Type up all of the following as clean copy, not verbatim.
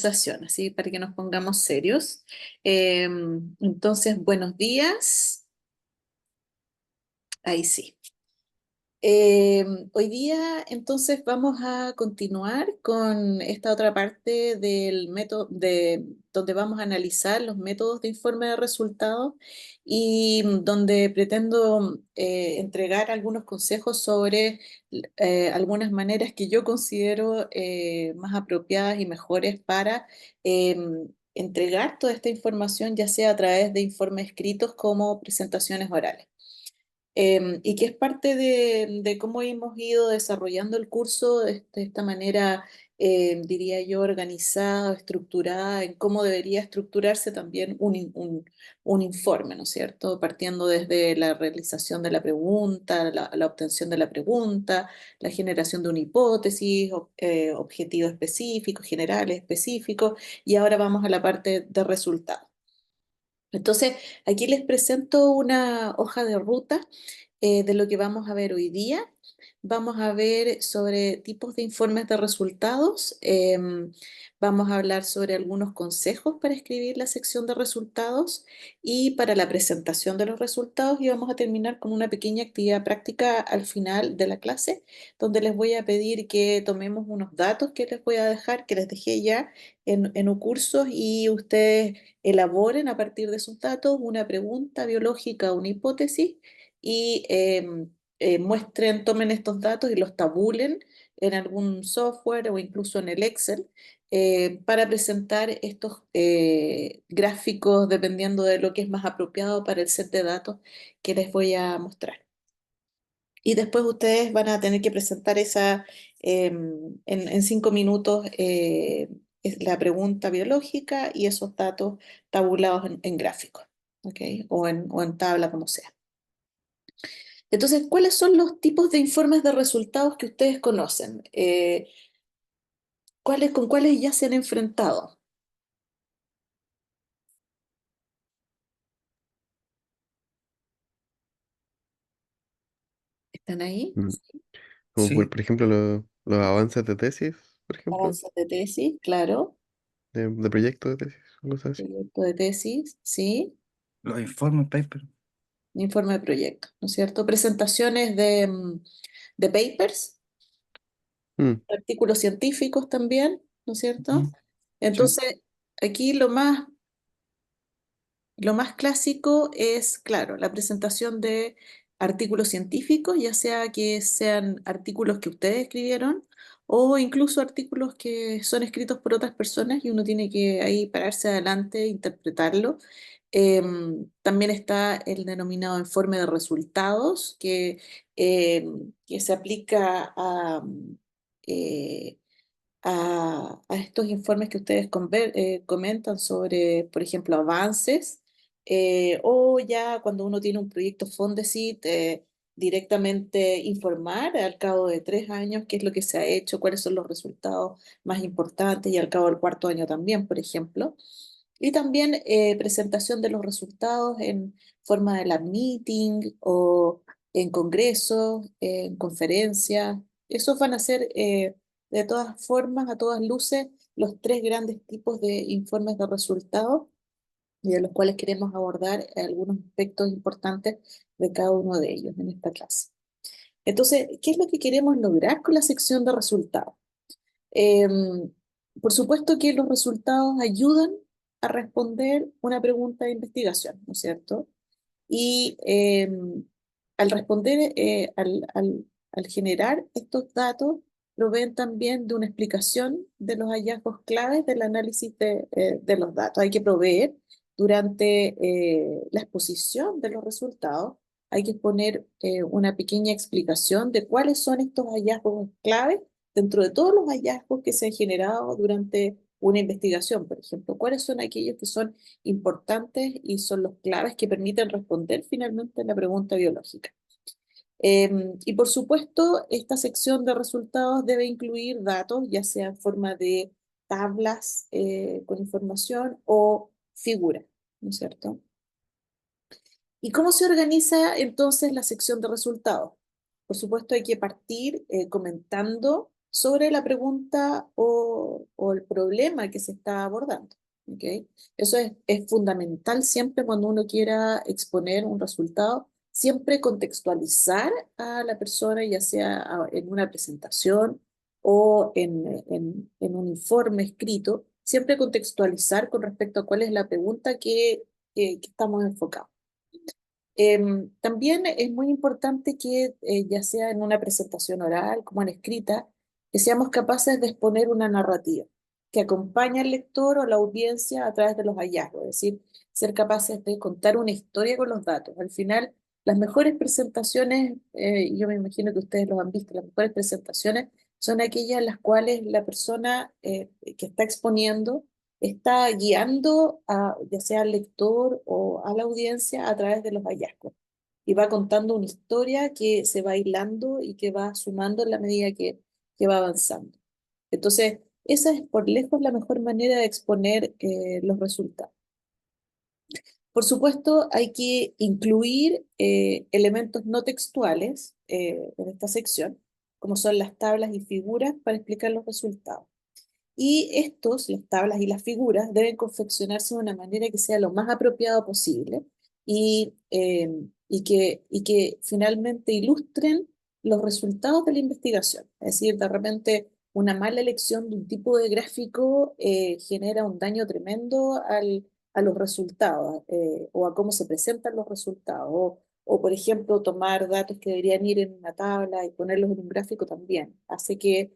Así para que nos pongamos serios. Entonces, buenos días. Ahí sí. Hoy día, entonces, vamos a continuar con esta otra parte del método, donde vamos a analizar los métodos de informe de resultados y donde pretendo entregar algunos consejos sobre algunas maneras que yo considero más apropiadas y mejores para entregar toda esta información, ya sea a través de informes escritos como presentaciones orales. Y que es parte de cómo hemos ido desarrollando el curso de esta manera, diría yo, organizada, estructurada, en cómo debería estructurarse también un informe, ¿no es cierto? Partiendo desde la realización de la pregunta, la obtención de la pregunta, la generación de una hipótesis, objetivo específico, generales específicos, y ahora vamos a la parte de resultados. Entonces, aquí les presento una hoja de ruta de lo que vamos a ver hoy día. Vamos a ver sobre tipos de informes de resultados. Vamos a hablar sobre algunos consejos para escribir la sección de resultados y para la presentación de los resultados. Y vamos a terminar con una pequeña actividad práctica al final de la clase, donde les voy a pedir que tomemos unos datos que les voy a dejar, que les dejé ya en un curso, y ustedes elaboren a partir de esos datos una pregunta biológica, una hipótesis, y muestren, tomen estos datos y los tabulen en algún software o incluso en el Excel para presentar estos gráficos dependiendo de lo que es más apropiado para el set de datos que les voy a mostrar. Y después ustedes van a tener que presentar esa en 5 minutos es la pregunta biológica y esos datos tabulados en gráficos, ¿ok? O en tabla, como sea. Entonces, ¿cuáles son los tipos de informes de resultados que ustedes conocen? ¿Con cuáles ya se han enfrentado? ¿Están ahí? Mm, Como Sí. por ejemplo los avances de tesis, por ejemplo, Avances de tesis, claro. de proyectos de tesis, cosas así. Proyecto de tesis, sí. Los informes paper. Informe de proyecto, ¿no es cierto? Presentaciones de papers, Mm, artículos científicos también, ¿no es cierto? Ujú. Sí. Entonces, aquí lo más clásico es, claro, la presentación de artículos científicos, ya sea que sean artículos que ustedes escribieron o incluso artículos que son escritos por otras personas y uno tiene que ahí pararse adelante e interpretarlo. También está el denominado informe de resultados, que se aplica eh, a estos informes que ustedes comentan sobre, por ejemplo, avances, o ya cuando uno tiene un proyecto Fondesit, directamente informar al cabo de 3 años qué es lo que se ha hecho, cuáles son los resultados más importantes y al cabo del cuarto año también, por ejemplo. Y también presentación de los resultados en forma de lab meeting o en congresos, en conferencias. Esos van a ser de todas formas, a todas luces, los tres grandes tipos de informes de resultados y de los cuales queremos abordar algunos aspectos importantes de cada uno de ellos en esta clase. Entonces, ¿qué es lo que queremos lograr con la sección de resultados? Em, por supuesto que los resultados ayudan a responder una pregunta de investigación, ¿no es cierto? Y al responder, al generar estos datos, proveen también de una explicación de los hallazgos claves del análisis de los datos. Hay que proveer durante la exposición de los resultados, hay que poner una pequeña explicación de cuáles son estos hallazgos claves dentro de todos los hallazgos que se han generado durante una investigación, por ejemplo, cuáles son aquellos que son importantes y son los claves que permiten responder finalmente la pregunta biológica. Y por supuesto, esta sección de resultados debe incluir datos, ya sea en forma de tablas con información o figuras, ¿no es cierto? ¿Y cómo se organiza entonces la sección de resultados? Por supuesto, hay que partir comentando sobre la pregunta o el problema que se está abordando. ¿Ok? Eso es fundamental siempre cuando uno quiera exponer un resultado, siempre contextualizar a la persona, ya sea en una presentación o en un informe escrito, siempre contextualizar con respecto a cuál es la pregunta que estamos enfocados. También es muy importante que, ya sea en una presentación oral como en escrita, que seamos capaces de exponer una narrativa que acompañe al lector o la audiencia a través de los hallazgos, es decir, ser capaces de contar una historia con los datos. Al final, las mejores presentaciones, yo me imagino que ustedes los han visto, las mejores presentaciones son aquellas en las cuales la persona que está exponiendo está guiando ya sea al lector o a la audiencia a través de los hallazgos. Y va contando una historia que se va hilando y que va sumando en la medida que va avanzando. Entonces, esa es por lejos la mejor manera de exponer los resultados. Por supuesto, hay que incluir elementos no textuales en esta sección, como son las tablas y figuras para explicar los resultados. Y estos, las tablas y las figuras, deben confeccionarse de una manera que sea lo más apropiado posible y que finalmente ilustren los resultados de la investigación. Es decir, de repente una mala elección de un tipo de gráfico genera un daño tremendo a los resultados o a cómo se presentan los resultados. O, por ejemplo, tomar datos que deberían ir en una tabla y ponerlos en un gráfico también. Hace que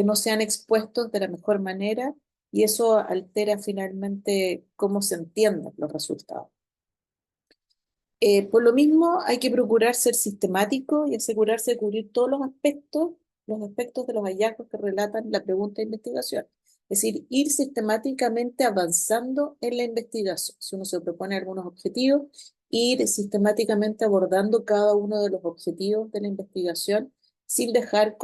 no sean expuestos de la mejor manera y eso altera finalmente cómo se entienden los resultados. Por lo mismo, hay que procurar ser sistemático y asegurarse de cubrir todos los aspectos de los hallazgos que relatan la pregunta de investigación. Es decir, ir sistemáticamente avanzando en la investigación. Si uno se propone algunos objetivos, ir sistemáticamente abordando cada uno de los objetivos de la investigación sin dejar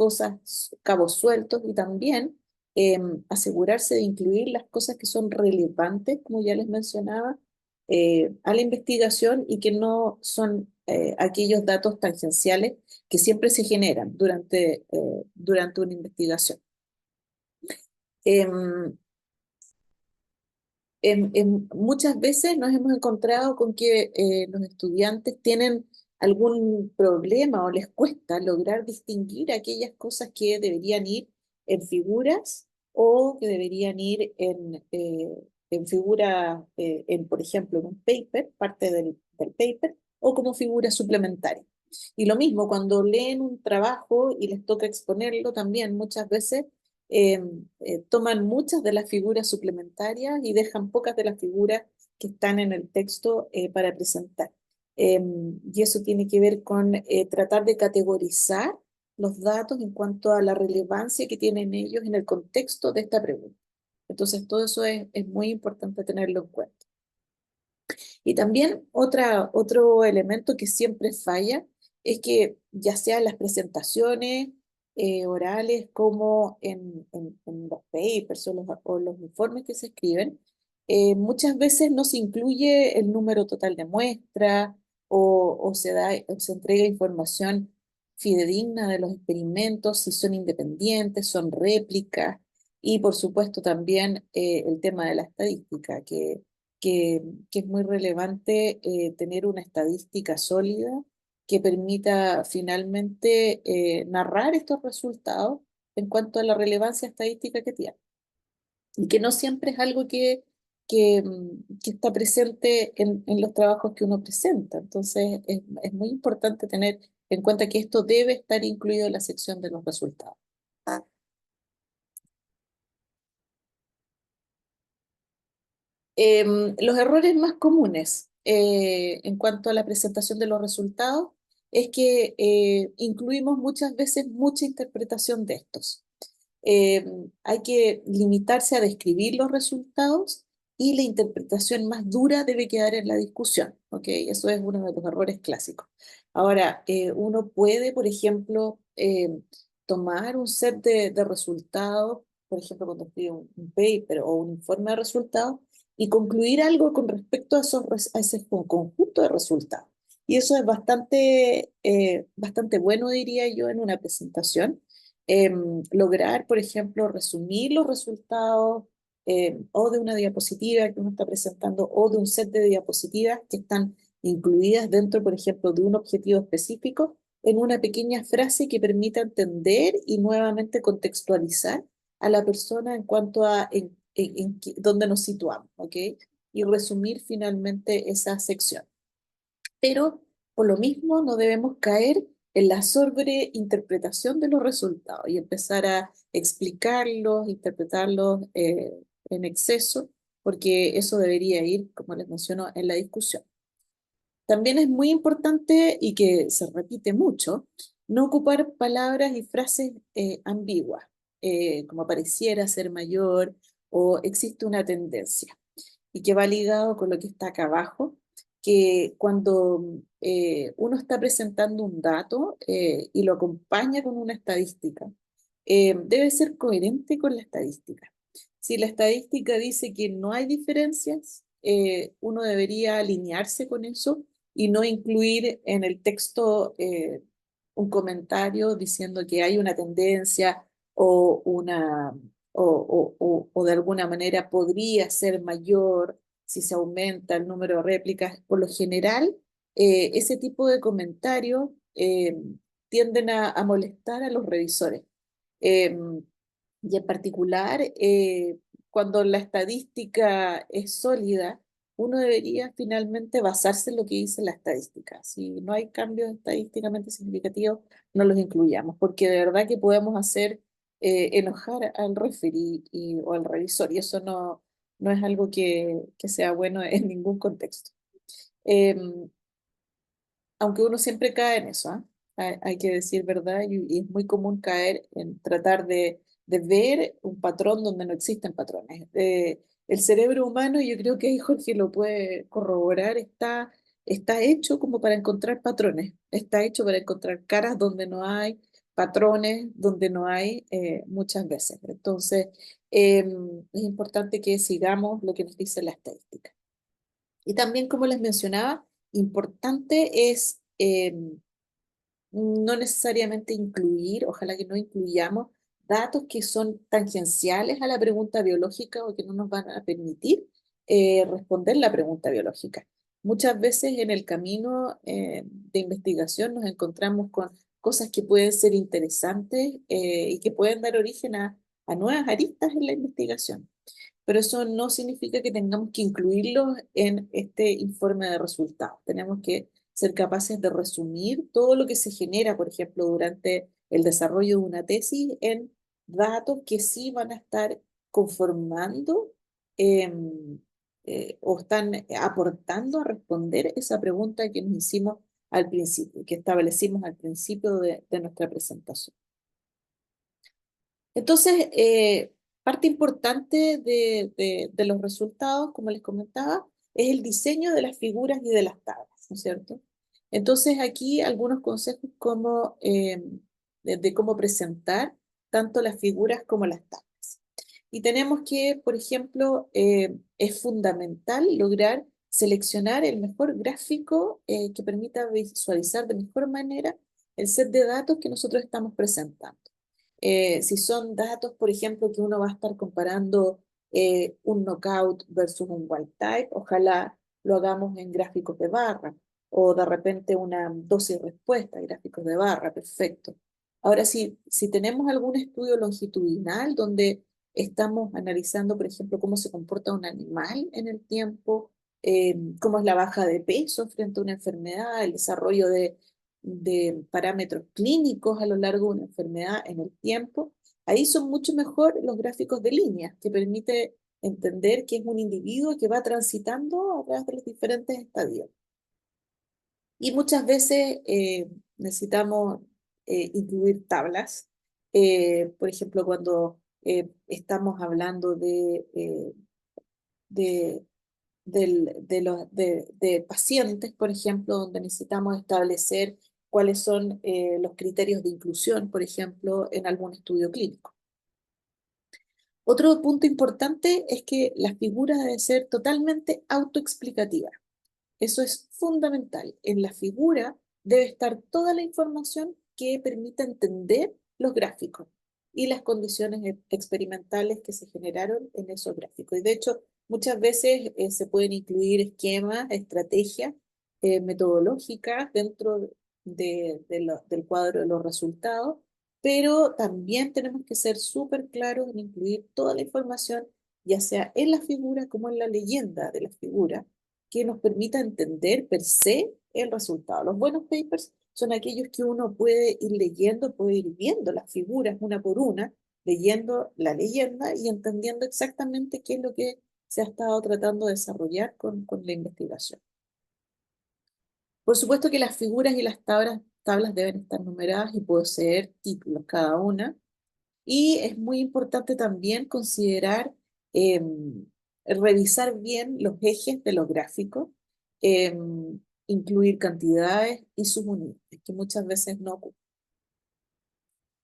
cabos sueltos y también asegurarse de incluir las cosas que son relevantes, como ya les mencionaba, a la investigación y que no son aquellos datos tangenciales que siempre se generan durante una investigación. Em, Muchas veces nos hemos encontrado con que los estudiantes tienen algún problema o les cuesta lograr distinguir aquellas cosas que deberían ir en figuras o que deberían ir en figuras, por ejemplo, en un paper, parte del paper, o como figura suplementaria. Y lo mismo, cuando leen un trabajo y les toca exponerlo también, muchas veces eh, toman muchas de las figuras suplementarias y dejan pocas de las figuras que están en el texto para presentar. Y eso tiene que ver con tratar de categorizar los datos en cuanto a la relevancia que tienen ellos en el contexto de esta pregunta. Entonces, todo eso es muy importante tenerlo en cuenta. Y también otro elemento que siempre falla es que ya sea en las presentaciones orales como en los papers o los informes que se escriben, muchas veces no se incluye el número total de muestras o se entrega información fidedigna de los experimentos, si son independientes, son réplicas, y por supuesto también el tema de la estadística, que es muy relevante tener una estadística sólida que permita finalmente narrar estos resultados en cuanto a la relevancia estadística que tienen. Y que no siempre es algo que está presente en los trabajos que uno presenta. Entonces es muy importante tener en cuenta que esto debe estar incluido en la sección de los resultados. Los errores más comunes en cuanto a la presentación de los resultados es que incluimos muchas veces mucha interpretación de estos. Hay que limitarse a describir los resultados y la interpretación más dura debe quedar en la discusión. ¿Ok? Eso es uno de los errores clásicos. Ahora, uno puede, por ejemplo, tomar un set de resultados, por ejemplo, cuando escribe un paper o un informe de resultados, y concluir algo con respecto a ese conjunto de resultados. Y eso es bastante bueno, diría yo, en una presentación, Lograr, por ejemplo, resumir los resultados o de una diapositiva que uno está presentando o de un set de diapositivas que están incluidas dentro, por ejemplo, de un objetivo específico en una pequeña frase que permita entender y nuevamente contextualizar a la persona en cuanto a dónde nos situamos, ¿ok? Y resumir finalmente esa sección. Pero por lo mismo no debemos caer en la sobreinterpretación de los resultados y empezar a explicarlos, interpretarlos en exceso, porque eso debería ir, como les menciono, en la discusión. También es muy importante y que se repite mucho, no ocupar palabras y frases ambiguas, como pareciera ser mayor o existe una tendencia y que va ligado con lo que está acá abajo, que cuando uno está presentando un dato y lo acompaña con una estadística, debe ser coherente con la estadística. Si la estadística dice que no hay diferencias, uno debería alinearse con eso y no incluir en el texto un comentario diciendo que hay una tendencia o una o de alguna manera podría ser mayor si se aumenta el número de réplicas. Por lo general, ese tipo de comentarios tienden a molestar a los revisores. Eh, y en particular, cuando la estadística es sólida, uno debería finalmente basarse en lo que dice la estadística. Si no hay cambios estadísticamente significativos, no los incluyamos, porque de verdad que podemos hacer enojar al referee o al revisor, y eso no es algo que sea bueno en ningún contexto. Aunque uno siempre cae en eso, ¿ah? Hay que decir verdad, y es muy común caer en tratar de ver un patrón donde no existen patrones. El cerebro humano, yo creo que ahí Jorge lo puede corroborar, está hecho como para encontrar patrones, está hecho para encontrar caras donde no hay, patrones donde no hay muchas veces. Entonces, es importante que sigamos lo que nos dice la estadística. Y también, como les mencionaba, importante es no necesariamente incluir, ojalá que no incluyamos datos que son tangenciales a la pregunta biológica o que no nos van a permitir responder la pregunta biológica. Muchas veces en el camino de investigación nos encontramos con cosas que pueden ser interesantes y que pueden dar origen a nuevas aristas en la investigación, pero eso no significa que tengamos que incluirlos en este informe de resultados. Tenemos que ser capaces de resumir todo lo que se genera, por ejemplo, durante el desarrollo de una tesis en datos que sí van a estar conformando o están aportando a responder esa pregunta que nos hicimos al principio, que establecimos al principio de nuestra presentación. Entonces, parte importante de los resultados, como les comentaba, es el diseño de las figuras y de las tablas, ¿no es cierto? Entonces, aquí algunos consejos como, de cómo presentar tanto las figuras como las tablas. Y tenemos que, por ejemplo, es fundamental lograr seleccionar el mejor gráfico que permita visualizar de mejor manera el set de datos que nosotros estamos presentando. Si son datos, por ejemplo, que uno va a estar comparando un knockout versus un wild type, ojalá lo hagamos en gráficos de barra, o de repente una dosis respuesta, gráficos de barra, perfecto. Ahora, si tenemos algún estudio longitudinal donde estamos analizando, por ejemplo, cómo se comporta un animal en el tiempo, cómo es la baja de peso frente a una enfermedad, el desarrollo de parámetros clínicos a lo largo de una enfermedad en el tiempo, ahí son mucho mejor los gráficos de líneas, que permite entender que es un individuo que va transitando a través de los diferentes estadios. Y muchas veces necesitamos incluir tablas, por ejemplo, cuando estamos hablando de, de pacientes, por ejemplo, donde necesitamos establecer cuáles son los criterios de inclusión, por ejemplo, en algún estudio clínico. Otro punto importante es que las figuras deben ser totalmente autoexplicativas. Eso es fundamental. En la figura debe estar toda la información que permita entender los gráficos. y las condiciones experimentales que se generaron en esos gráficos. Y de hecho, muchas veces se pueden incluir esquemas, estrategias metodológicas dentro del cuadro de los resultados, pero también tenemos que ser súper claros en incluir toda la información, ya sea en la figura como en la leyenda de la figura, que nos permita entender per se el resultado. Los buenos papers son aquellos que uno puede ir leyendo, puede ir viendo las figuras una por una, leyendo la leyenda y entendiendo exactamente qué es lo que se ha estado tratando de desarrollar con la investigación. Por supuesto que las figuras y las tablas deben estar numeradas y poseer títulos cada una. Y es muy importante también considerar, revisar bien los ejes de los gráficos, incluir cantidades y sus unidades, que muchas veces no ocurren.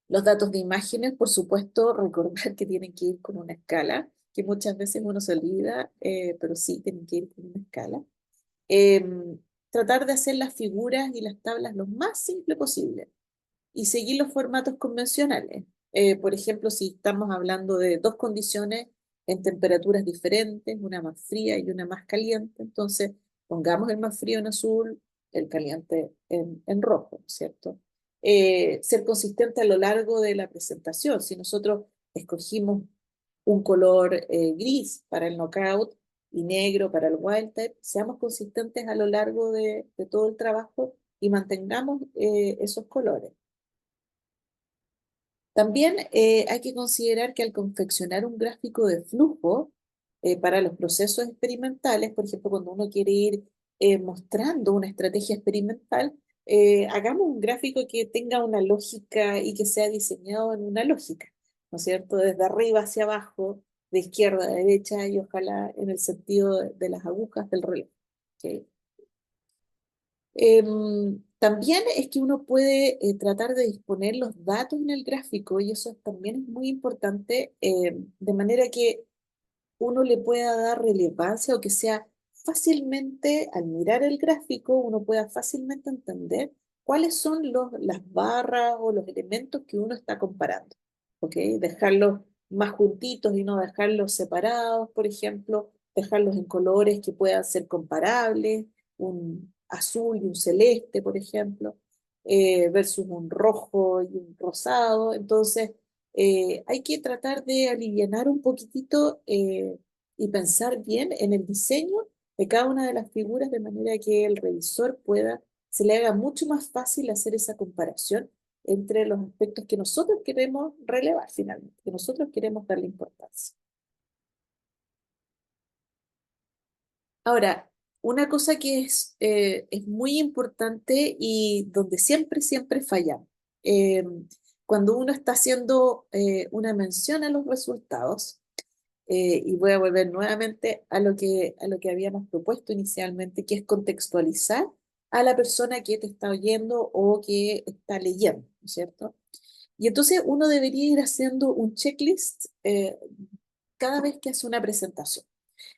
Los datos de imágenes, por supuesto, recordar que tienen que ir con una escala, que muchas veces uno se olvida, pero sí tienen que ir con una escala. Tratar de hacer las figuras y las tablas lo más simple posible y seguir los formatos convencionales. Por ejemplo, si estamos hablando de dos condiciones en temperaturas diferentes, una más fría y una más caliente, entonces pongamos el más frío en azul, el caliente en rojo, ¿no es cierto? Ser consistente a lo largo de la presentación. Si nosotros escogimos un color gris para el knockout y negro para el wild type, seamos consistentes a lo largo de todo el trabajo y mantengamos esos colores. También hay que considerar que al confeccionar un gráfico de flujo para los procesos experimentales, por ejemplo, cuando uno quiere ir mostrando una estrategia experimental, hagamos un gráfico que tenga una lógica y que sea diseñado en una lógica, ¿no es cierto? Desde arriba hacia abajo, de izquierda a derecha y ojalá en el sentido de las agujas del reloj. ¿Ok? También es que uno puede tratar de disponer los datos en el gráfico y eso también es muy importante, de manera que uno le pueda dar relevancia o que sea fácilmente, al mirar el gráfico, uno pueda fácilmente entender cuáles son las barras o los elementos que uno está comparando. ¿Ok? Dejarlos más juntitos y no dejarlos separados, por ejemplo, dejarlos en colores que puedan ser comparables, un azul y un celeste, por ejemplo, versus un rojo y un rosado. Entonces, hay que tratar de alivianar un poquitito y pensar bien en el diseño de cada una de las figuras de manera que el revisor se le haga mucho más fácil hacer esa comparación entre los aspectos que nosotros queremos relevar finalmente, que nosotros queremos darle importancia. Ahora, una cosa que es muy importante y donde siempre, siempre fallamos, eh, cuando uno está haciendo una mención a los resultados, y voy a volver nuevamente a lo que habíamos propuesto inicialmente, que es contextualizar a la persona que te está oyendo o que está leyendo, ¿no es cierto? Y entonces uno debería ir haciendo un checklist cada vez que hace una presentación.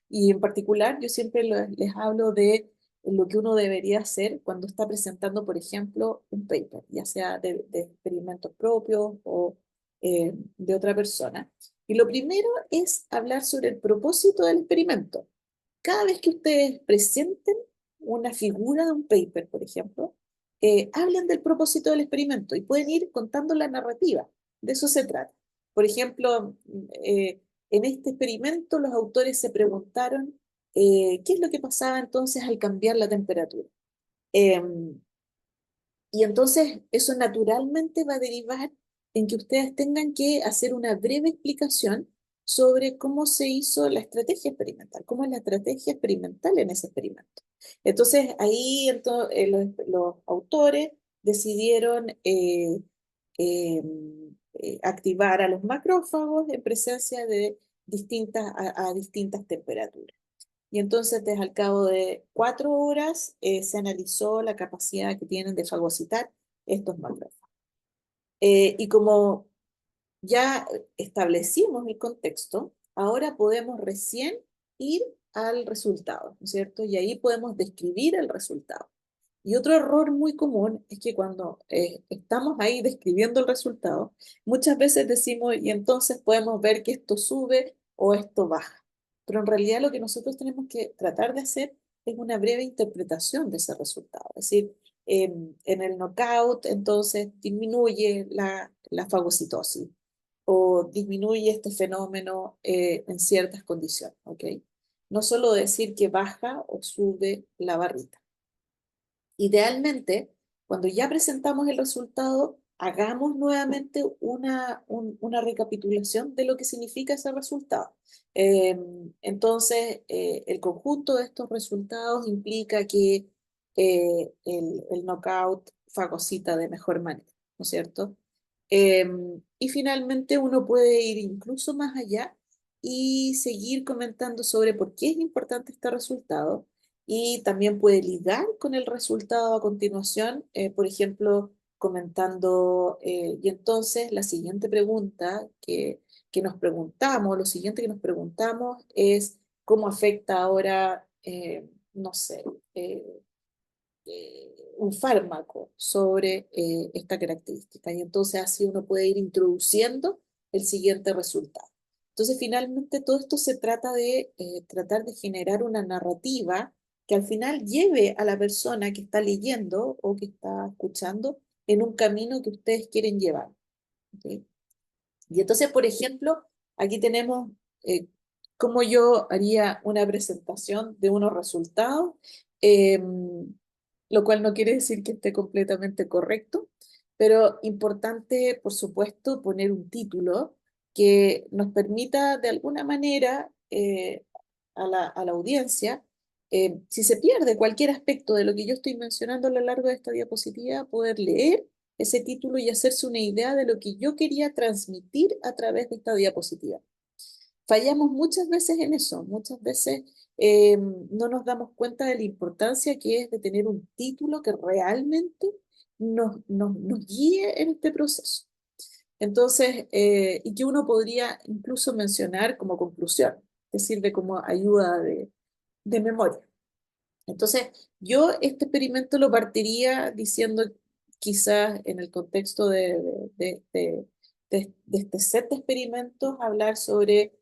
Y en particular, yo siempre les hablo de lo que uno debería hacer cuando está presentando, por ejemplo, un paper, ya sea de experimentos propios o de otra persona. Y lo primero es hablar sobre el propósito del experimento. Cada vez que ustedes presenten una figura de un paper, por ejemplo, hablen del propósito del experimento y pueden ir contando la narrativa. De eso se trata. Por ejemplo, en este experimento los autores se preguntaron qué es lo que pasaba entonces al cambiar la temperatura. Y entonces eso naturalmente va a derivar en que ustedes tengan que hacer una breve explicación sobre cómo se hizo la estrategia experimental, cómo es la estrategia experimental en ese experimento. Entonces ahí los autores decidieron activar a los macrófagos en presencia de a distintas temperaturas. Y entonces, desde al cabo de 4 horas, se analizó la capacidad que tienen de fagocitar estos macrófagos. Y como ya establecimos el contexto, ahora podemos recién ir al resultado, ¿no es cierto? Y ahí podemos describir el resultado. Y otro error muy común es que cuando estamos ahí describiendo el resultado, muchas veces decimos, y entonces podemos ver que esto sube o esto baja. Pero en realidad lo que nosotros tenemos que tratar de hacer es una breve interpretación de ese resultado. Es decir, en el knockout, entonces disminuye la fagocitosis o disminuye este fenómeno en ciertas condiciones, ¿ok? No solo decir que baja o sube la barrita. Idealmente, cuando ya presentamos el resultado, hagamos nuevamente una recapitulación de lo que significa ese resultado. Eh, entonces, el conjunto de estos resultados implica que el knockout fagocita de mejor manera, ¿no es cierto? Eh, y finalmente uno puede ir incluso más allá y seguir comentando sobre por qué es importante este resultado y también puede ligar con el resultado a continuación, por ejemplo, comentando, y entonces la siguiente pregunta que nos preguntamos, lo siguiente que nos preguntamos es cómo afecta ahora, no sé, un fármaco sobre esta característica. Y entonces así uno puede ir introduciendo el siguiente resultado. Entonces, finalmente, todo esto se trata de tratar de generar una narrativa que al final lleve a la persona que está leyendo o que está escuchando en un camino que ustedes quieren llevar. ¿Ok? Y entonces, por ejemplo, aquí tenemos cómo yo haría una presentación de unos resultados, lo cual no quiere decir que esté completamente correcto, pero importante, por supuesto, poner un título que nos permita de alguna manera a la audiencia, si se pierde cualquier aspecto de lo que yo estoy mencionando a lo largo de esta diapositiva, poder leer ese título y hacerse una idea de lo que yo quería transmitir a través de esta diapositiva. Fallamos muchas veces en eso, muchas veces no nos damos cuenta de la importancia que es de tener un título que realmente nos guíe en este proceso. Entonces, y que uno podría incluso mencionar como conclusión, que sirve como ayuda de memoria. Entonces, yo este experimento lo partiría diciendo, quizás en el contexto de este set de experimentos, hablar sobre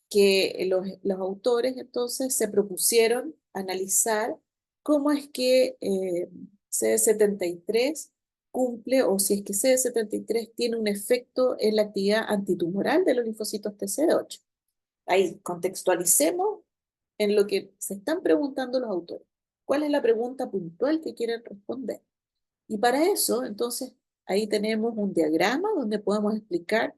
que los autores entonces se propusieron analizar cómo es que CD73 cumple o si es que CD73 tiene un efecto en la actividad antitumoral de los linfocitos TCD8. Ahí contextualicemos en lo que se están preguntando los autores. ¿Cuál es la pregunta puntual que quieren responder? Y para eso, entonces, ahí tenemos un diagrama donde podemos explicar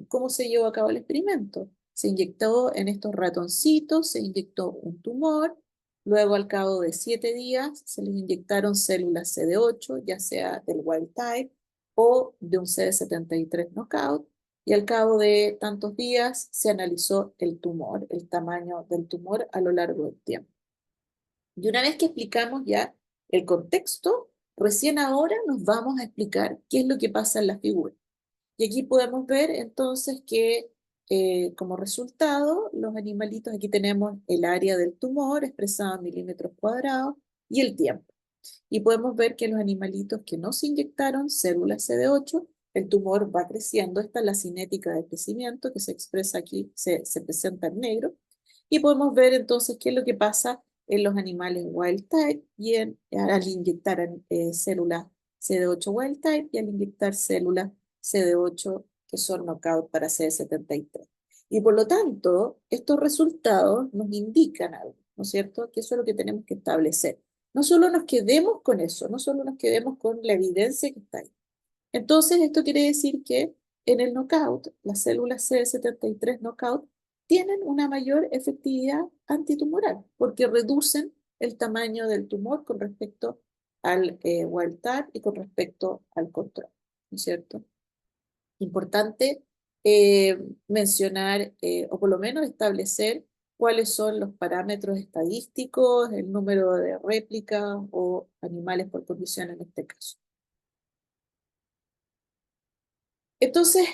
cómo se llevó a cabo el experimento. Se inyectó en estos ratoncitos, se inyectó un tumor, luego al cabo de 7 días se les inyectaron células CD8, ya sea del wild type o de un CD73 knockout, y al cabo de tantos días se analizó el tumor, el tamaño del tumor a lo largo del tiempo. Y una vez que explicamos ya el contexto, recién ahora nos vamos a explicar qué es lo que pasa en la figura. Y aquí podemos ver entonces que como resultado, los animalitos, aquí tenemos el área del tumor expresado en milímetros cuadrados y el tiempo. Y podemos ver que los animalitos que no se inyectaron células CD8, el tumor va creciendo. Esta es la cinética de crecimiento que se expresa aquí, se presenta en negro. Y podemos ver entonces qué es lo que pasa en los animales wild type y al inyectar células CD8 wild type y al inyectar células CD8 que son knockout para CD73. Y por lo tanto, estos resultados nos indican algo, ¿no es cierto? Que eso es lo que tenemos que establecer. No solo nos quedemos con eso, no solo nos quedemos con la evidencia que está ahí. Entonces, esto quiere decir que en el knockout, las células CD73 knockout tienen una mayor efectividad antitumoral porque reducen el tamaño del tumor con respecto al wild type y con respecto al control, ¿no es cierto? Importante mencionar o por lo menos establecer cuáles son los parámetros estadísticos, el número de réplicas o animales por condición en este caso. Entonces,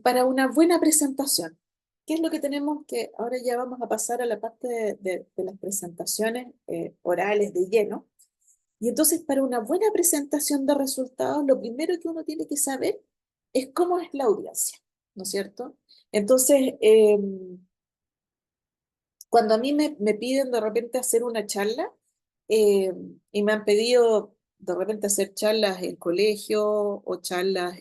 para una buena presentación, ¿qué es lo que tenemos que, ahora ya vamos a pasar a la parte de las presentaciones orales de lleno? Y entonces, para una buena presentación de resultados, lo primero que uno tiene que saber es cómo es la audiencia, ¿no es cierto? Entonces, cuando a mí me piden de repente hacer una charla, eh, y me han pedido de repente hacer charlas en colegio, o charlas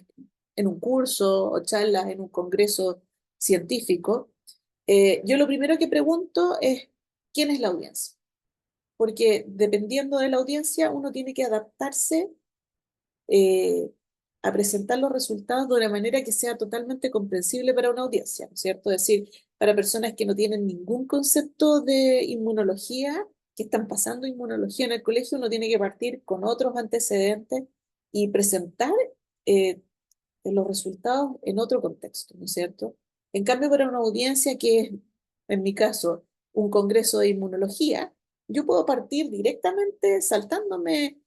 en un curso, o charlas en un congreso científico, yo lo primero que pregunto es, ¿quién es la audiencia? Porque dependiendo de la audiencia, uno tiene que adaptarse eh, a presentar los resultados de una manera que sea totalmente comprensible para una audiencia, ¿no es cierto? Es decir, para personas que no tienen ningún concepto de inmunología, que están pasando inmunología en el colegio, uno tiene que partir con otros antecedentes y presentar eh, los resultados en otro contexto, ¿no es cierto? En cambio, para una audiencia que es, en mi caso, un congreso de inmunología, yo puedo partir directamente saltándome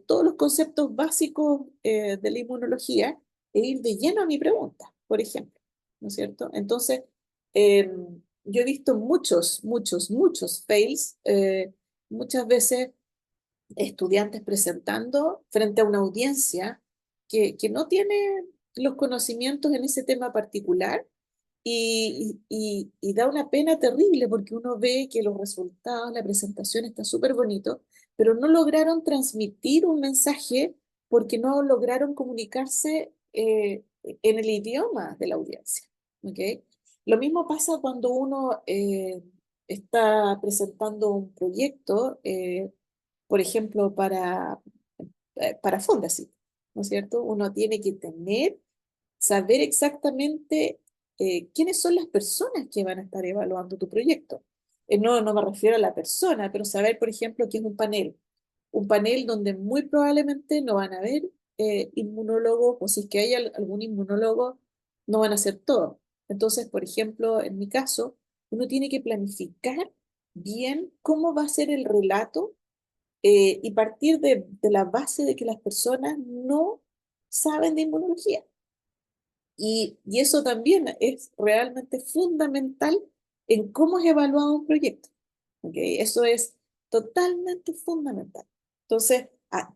todos los conceptos básicos de la inmunología e ir de lleno a mi pregunta, por ejemplo, ¿no es cierto? Entonces, eh, yo he visto muchos fails, muchas veces estudiantes presentando frente a una audiencia que no tiene los conocimientos en ese tema particular, y da una pena terrible porque uno ve que los resultados, la presentación está súper bonito, pero no lograron transmitir un mensaje porque no lograron comunicarse en el idioma de la audiencia. ¿Ok? Lo mismo pasa cuando uno está presentando un proyecto, por ejemplo, para Fondacy, ¿no es cierto? Uno tiene que saber exactamente quiénes son las personas que van a estar evaluando tu proyecto. No me refiero a la persona, pero saber, por ejemplo, qué es un panel donde muy probablemente no van a haber inmunólogos, o si es que hay algún inmunólogo, no van a ser todos. Entonces, por ejemplo, en mi caso, uno tiene que planificar bien cómo va a ser el relato, y partir de la base de que las personas no saben de inmunología. Y eso también es realmente fundamental en cómo es evaluado un proyecto. ¿Ok? Eso es totalmente fundamental. Entonces,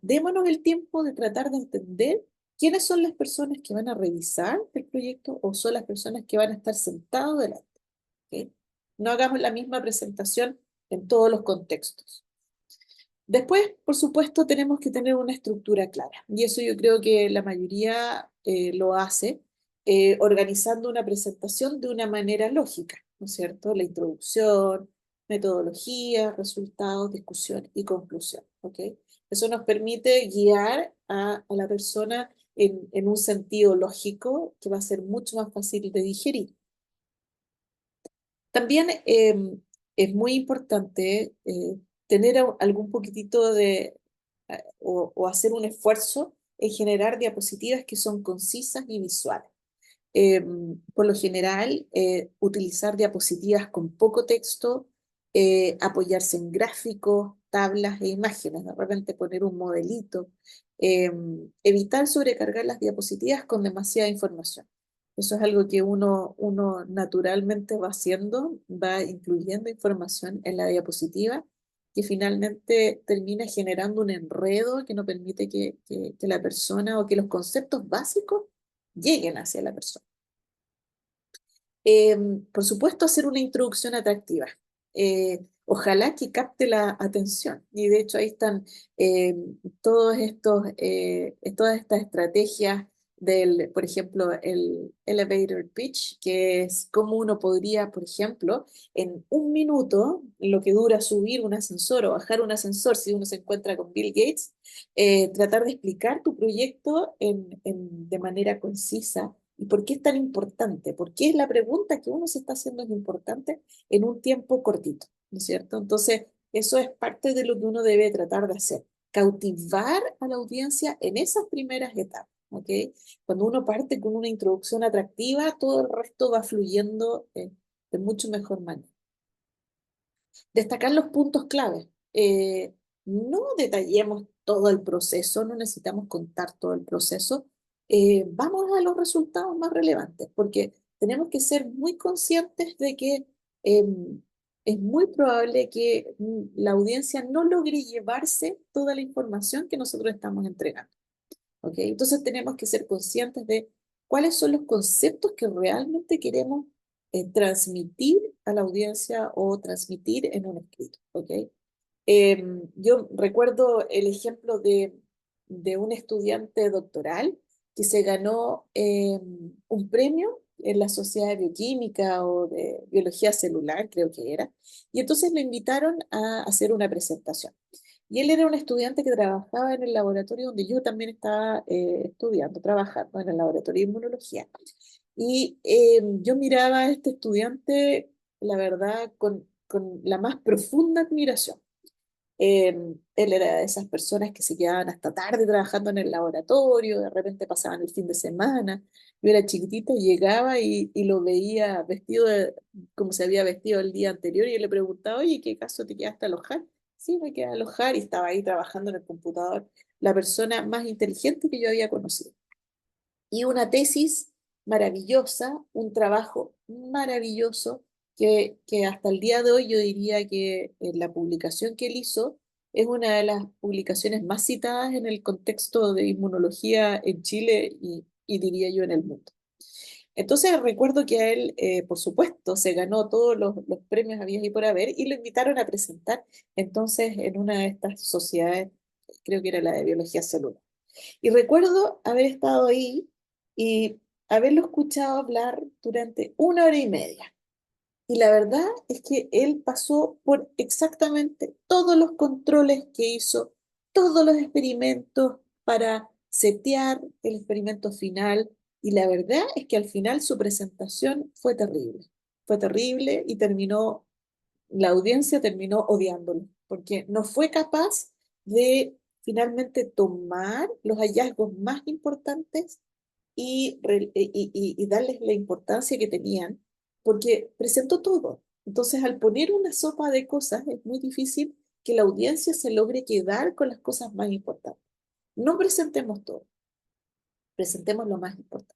démonos el tiempo de tratar de entender quiénes son las personas que van a revisar el proyecto, o son las personas que van a estar sentados delante. ¿Ok? No hagamos la misma presentación en todos los contextos. Después, por supuesto, tenemos que tener una estructura clara, y eso yo creo que la mayoría lo hace, organizando una presentación de una manera lógica, ¿no es cierto? La introducción, metodología, resultados, discusión y conclusión, ¿ok? Eso nos permite guiar a la persona en un sentido lógico que va a ser mucho más fácil de digerir. También es muy importante tener algún poquitito o hacer un esfuerzo en generar diapositivas que son concisas y visuales. Por lo general, utilizar diapositivas con poco texto, apoyarse en gráficos, tablas e imágenes, de repente poner un modelito, evitar sobrecargar las diapositivas con demasiada información. Eso es algo que uno naturalmente va haciendo, va incluyendo información en la diapositiva, que finalmente termina generando un enredo que no permite que la persona, o que los conceptos básicos lleguen hacia la persona. Por supuesto, hacer una introducción atractiva. Ojalá que capte la atención. Y de hecho ahí están todas estas estrategias por ejemplo, el elevator pitch, que es cómo uno podría, por ejemplo, en un minuto, lo que dura subir un ascensor o bajar un ascensor, si uno se encuentra con Bill Gates, tratar de explicar tu proyecto de manera concisa. ¿Y por qué es tan importante? ¿Por qué es la pregunta que uno se está haciendo es importante en un tiempo cortito? ¿No es cierto? Entonces, eso es parte de lo que uno debe tratar de hacer. Cautivar a la audiencia en esas primeras etapas. ¿Ok? Cuando uno parte con una introducción atractiva, todo el resto va fluyendo de mucho mejor manera. Destacar los puntos clave. No detallemos todo el proceso, no necesitamos contar todo el proceso. Vamos a los resultados más relevantes, porque tenemos que ser muy conscientes de que es muy probable que la audiencia no logre llevarse toda la información que nosotros estamos entregando. ¿Ok? Entonces tenemos que ser conscientes de cuáles son los conceptos que realmente queremos transmitir a la audiencia o transmitir en un escrito. ¿Ok? Yo recuerdo el ejemplo de un estudiante doctoral que se ganó un premio en la Sociedad de Bioquímica o de Biología Celular, creo que era, y entonces lo invitaron a hacer una presentación. Y él era un estudiante que trabajaba en el laboratorio donde yo también estaba estudiando, trabajando en el laboratorio de inmunología. Y yo miraba a este estudiante, la verdad, con la más profunda admiración. Él era de esas personas que se quedaban hasta tarde trabajando en el laboratorio, de repente pasaban el fin de semana. Yo era chiquitita, llegaba y lo veía como se había vestido el día anterior y yo le preguntaba, oye, ¿qué caso te quedaste a alojar? Sí, me quedé a alojar y estaba ahí trabajando en el computador, la persona más inteligente que yo había conocido. Y una tesis maravillosa, un trabajo maravilloso que hasta el día de hoy yo diría que la publicación que él hizo es una de las publicaciones más citadas en el contexto de inmunología en Chile y diría yo en el mundo. Entonces recuerdo que a él, por supuesto, se ganó todos los premios habidos y por haber y lo invitaron a presentar entonces en una de estas sociedades, creo que era la de biología celular. Y recuerdo haber estado ahí y haberlo escuchado hablar durante 1 hora y media. Y la verdad es que él pasó por exactamente todos los controles que hizo, todos los experimentos para setear el experimento final. Y la verdad es que al final su presentación fue terrible. Fue terrible y la audiencia terminó odiándolo, porque no fue capaz de finalmente tomar los hallazgos más importantes y darles la importancia que tenían, porque presentó todo. Entonces, al poner una sopa de cosas, es muy difícil que la audiencia se logre quedar con las cosas más importantes. No presentemos todo, presentemos lo más importante.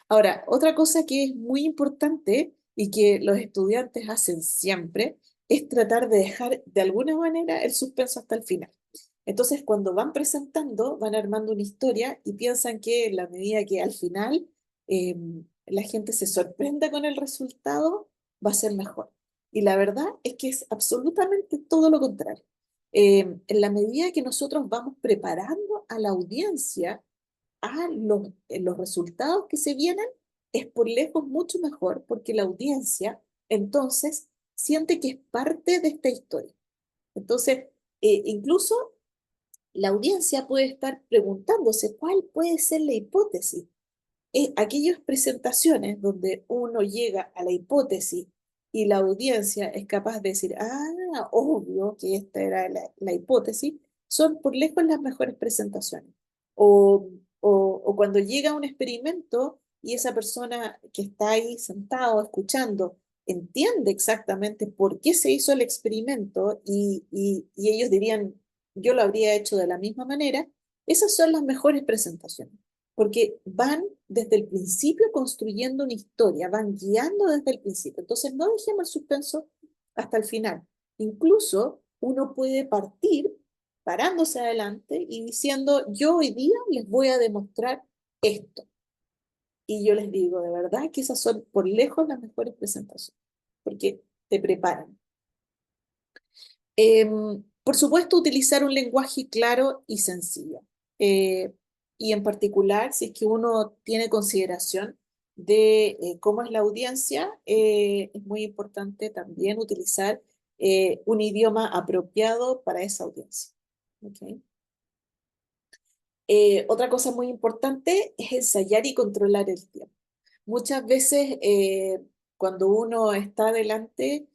Ahora, otra cosa que es muy importante y que los estudiantes hacen siempre es tratar de dejar de alguna manera el suspenso hasta el final. Entonces, cuando van presentando, van armando una historia y piensan que en la medida que al final eh, la gente se sorprenda con el resultado, va a ser mejor. Y la verdad es que es absolutamente todo lo contrario. En la medida que nosotros vamos preparando a la audiencia a los resultados que se vienen, es por lejos mucho mejor porque la audiencia entonces siente que es parte de esta historia. Entonces, incluso la audiencia puede estar preguntándose cuál puede ser la hipótesis. Aquellas presentaciones donde uno llega a la hipótesis y la audiencia es capaz de decir, obvio que esta era la hipótesis, son por lejos las mejores presentaciones. O cuando llega un experimento y esa persona que está ahí sentado escuchando entiende exactamente por qué se hizo el experimento y ellos dirían, yo lo habría hecho de la misma manera, esas son las mejores presentaciones porque van desde el principio construyendo una historia, van guiando desde el principio. Entonces, no dejemos el suspenso hasta el final. Incluso uno puede partir parándose adelante y diciendo, yo hoy día les voy a demostrar esto. Y yo les digo, de verdad que esas son por lejos las mejores presentaciones, porque te preparan. Por supuesto, utilizar un lenguaje claro y sencillo. Eh, y en particular, si es que uno tiene consideración de cómo es la audiencia, es muy importante también utilizar un idioma apropiado para esa audiencia. ¿Ok? Otra cosa muy importante es ensayar y controlar el tiempo. Muchas veces cuando uno está adelante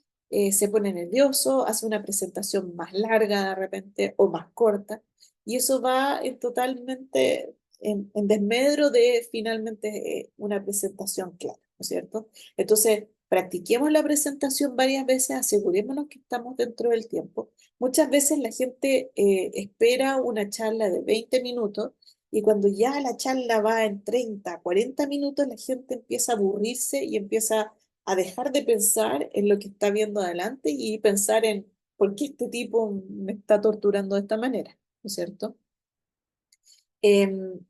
se pone nervioso, hace una presentación más larga de repente o más corta y eso va totalmente en desmedro de finalmente una presentación clara, ¿no es cierto? Entonces, practiquemos la presentación varias veces, asegurémonos que estamos dentro del tiempo. Muchas veces la gente espera una charla de 20 minutos y cuando ya la charla va en 30, 40 minutos, la gente empieza a aburrirse y empieza a dejar de pensar en lo que está viendo adelante y pensar en por qué este tipo me está torturando de esta manera, ¿no es cierto?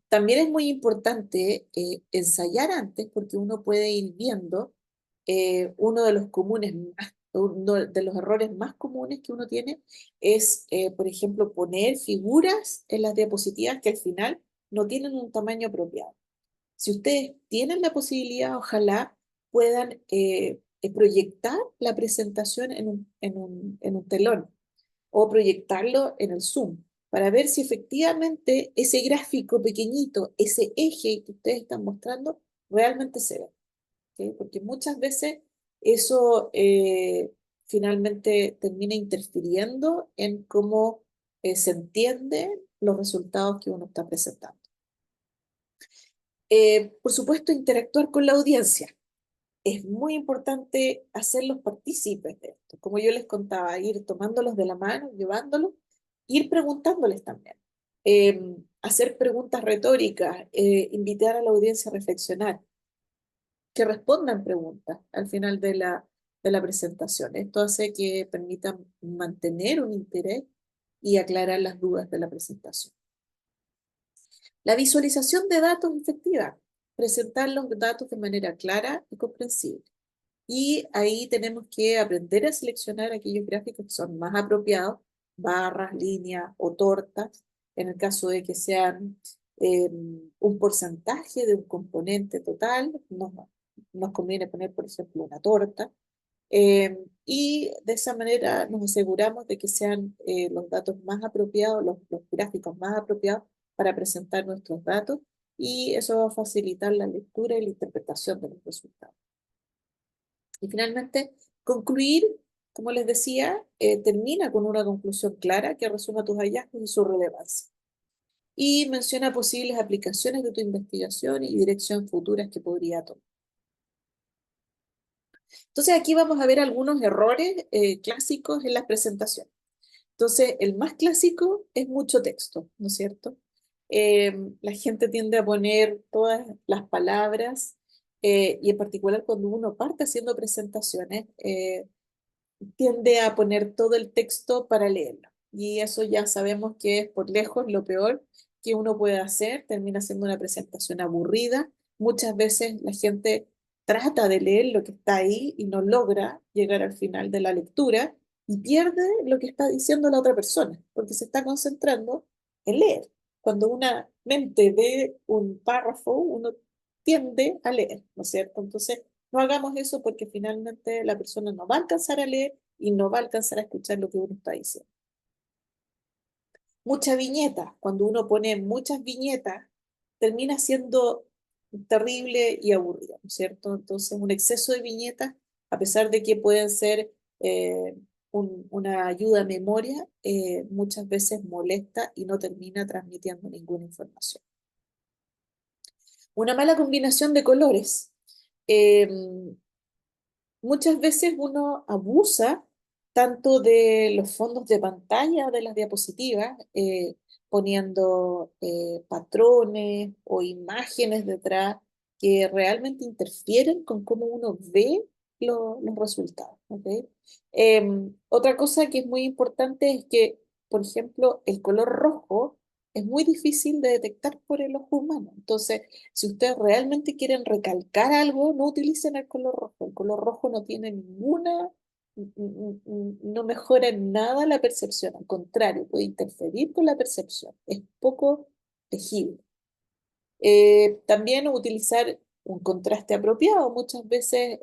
También es muy importante ensayar antes porque uno puede ir viendo uno de los uno de los errores más comunes que uno tiene es, por ejemplo, poner figuras en las diapositivas que al final no tienen un tamaño apropiado. Si ustedes tienen la posibilidad, ojalá puedan proyectar la presentación en un telón o proyectarlo en el Zoom para ver si efectivamente ese gráfico pequeñito, ese eje que ustedes están mostrando, realmente se ve. ¿Sí? Porque muchas veces eso finalmente termina interfiriendo en cómo se entienden los resultados que uno está presentando. Por supuesto, interactuar con la audiencia. Es muy importante hacerlos partícipes de esto. Como yo les contaba, ir tomándolos de la mano, llevándolos, ir preguntándoles también. Hacer preguntas retóricas, invitar a la audiencia a reflexionar, que respondan preguntas al final de la presentación. Esto hace que permitan mantener un interés y aclarar las dudas de la presentación. La visualización de datos efectiva, presentar los datos de manera clara y comprensible. Y ahí tenemos que aprender a seleccionar aquellos gráficos que son más apropiados, barras, líneas o tortas, en el caso de que sean un porcentaje de un componente total, nos conviene poner, por ejemplo, una torta, y de esa manera nos aseguramos de que sean los datos más apropiados, los gráficos más apropiados para presentar nuestros datos, y eso va a facilitar la lectura y la interpretación de los resultados. Y finalmente, concluir, como les decía, termina con una conclusión clara que resuma tus hallazgos y su relevancia. Y menciona posibles aplicaciones de tu investigación y dirección futuras que podría tomar. Entonces aquí vamos a ver algunos errores clásicos en las presentaciones. Entonces, el más clásico es mucho texto, ¿no es cierto? La gente tiende a poner todas las palabras y en particular cuando uno parte haciendo presentaciones, tiende a poner todo el texto para leerlo. Y eso ya sabemos que es por lejos lo peor que uno puede hacer, termina siendo una presentación aburrida. Muchas veces la gente trata de leer lo que está ahí y no logra llegar al final de la lectura y pierde lo que está diciendo la otra persona, porque se está concentrando en leer. Cuando una mente ve un párrafo, uno tiende a leer, ¿no es cierto? Entonces, no hagamos eso porque finalmente la persona no va a alcanzar a leer y no va a alcanzar a escuchar lo que uno está diciendo. Mucha viñeta. Cuando uno pone muchas viñetas, termina siendo terrible y aburrido, ¿no es cierto? Entonces, un exceso de viñetas, a pesar de que pueden ser una ayuda a memoria, muchas veces molesta y no termina transmitiendo ninguna información. Una mala combinación de colores. Muchas veces uno abusa tanto de los fondos de pantalla de las diapositivas, poniendo patrones o imágenes detrás que realmente interfieren con cómo uno ve los resultados. ¿Ok? Otra cosa que es muy importante es que, por ejemplo, el color rojo es muy difícil de detectar por el ojo humano. Entonces, si ustedes realmente quieren recalcar algo, no utilicen el color rojo. El color rojo no tiene no mejora en nada la percepción. Al contrario, puede interferir con la percepción. Es poco legible. También utilizar un contraste apropiado. Muchas veces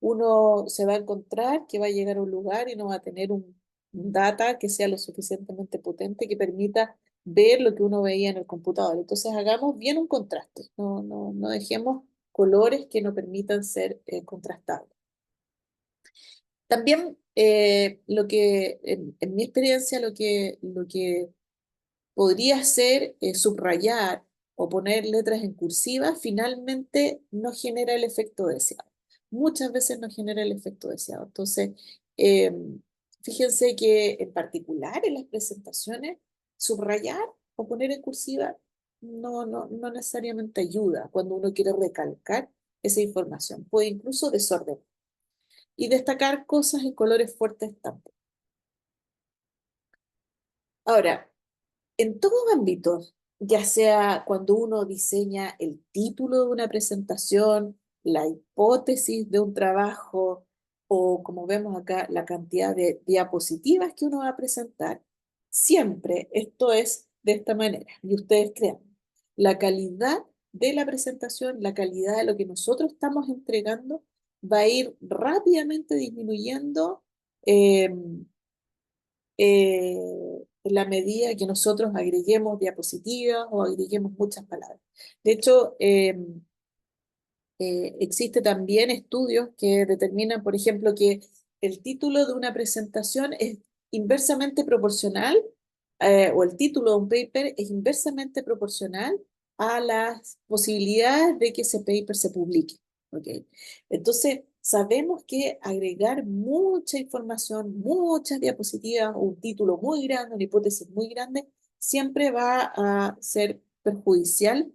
uno se va a encontrar que va a llegar a un lugar y no va a tener un data que sea lo suficientemente potente que permita ver lo que uno veía en el computador. Entonces hagamos bien un contraste, no dejemos colores que no permitan ser contrastados. También en mi experiencia, lo que podría ser subrayar o poner letras en cursiva, finalmente no genera el efecto deseado. Muchas veces no genera el efecto deseado. Entonces, eh, fíjense que en particular en las presentaciones, subrayar o poner en cursiva no necesariamente ayuda cuando uno quiere recalcar esa información. Puede incluso desordenar y destacar cosas en colores fuertes también. Ahora, en todos ámbitos, ya sea cuando uno diseña el título de una presentación, la hipótesis de un trabajo o como vemos acá, la cantidad de diapositivas que uno va a presentar, siempre esto es de esta manera. Y ustedes crean, la calidad de la presentación, la calidad de lo que nosotros estamos entregando va a ir rápidamente disminuyendo eh, en la medida que nosotros agreguemos diapositivas o agreguemos muchas palabras. De hecho, existe también estudios que determinan, por ejemplo, que el título de una presentación es inversamente proporcional, o el título de un paper es inversamente proporcional a las posibilidades de que ese paper se publique. ¿Ok? Entonces, sabemos que agregar mucha información, muchas diapositivas, un título muy grande, una hipótesis muy grande, siempre va a ser perjudicial